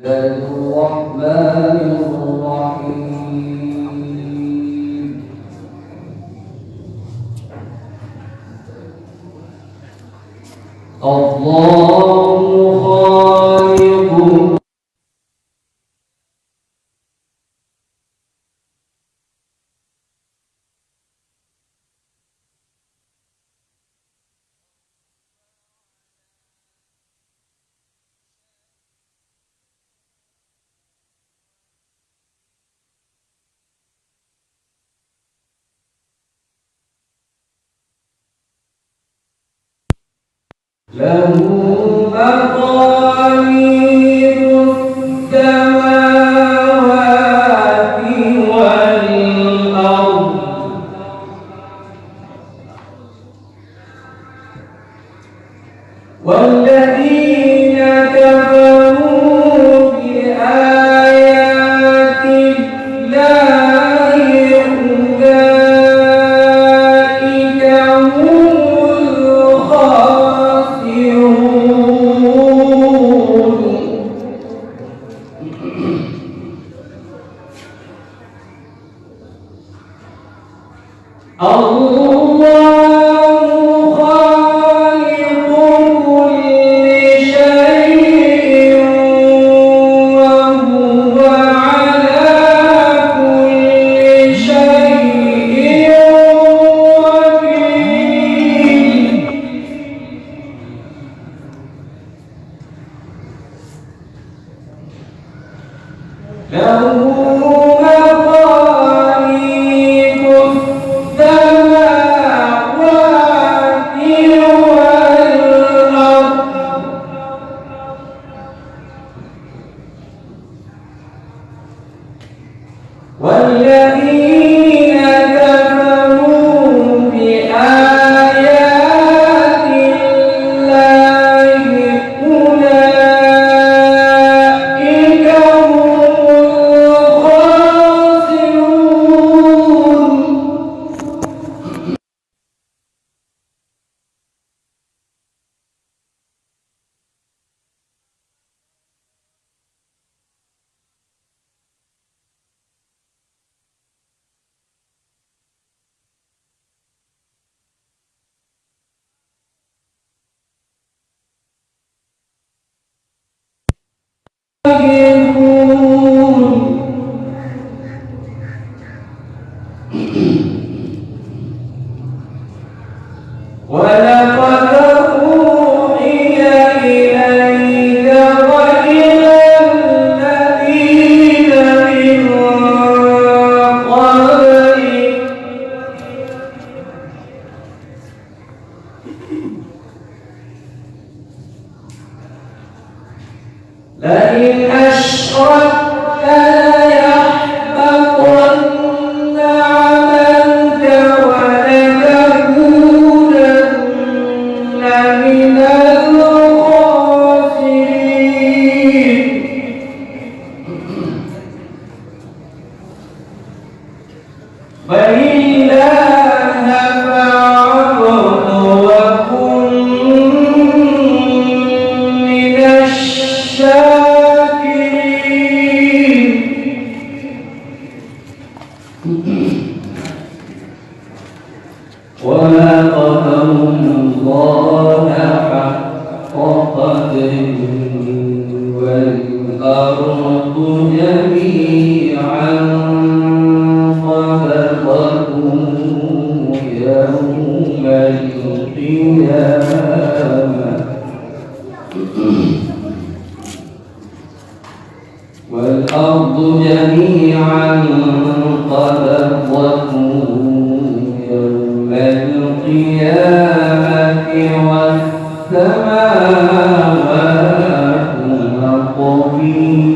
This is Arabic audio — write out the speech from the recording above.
الرحمن الرحيم. الله خالق له مقاليد السماوات والأرض والذين كفروا بآيات الله أولئك هم الله خالق كل شيء وهو على كل شيء وكيل. له والذين كفروا بآيات الله أولئك هم الخاسرون. ولقد أوحي إليك وإلى الذين من قبلك لئن أشركت ليحبطن عملك ولتكونن من الخاسرين. فلله فاعبد وكن من الشاكرين. وما قدروا الله حق قدره والأرض جميعا قبضته يوم القيامة والأرض جميعا قبضته يوم القيامة والسماوات مطويات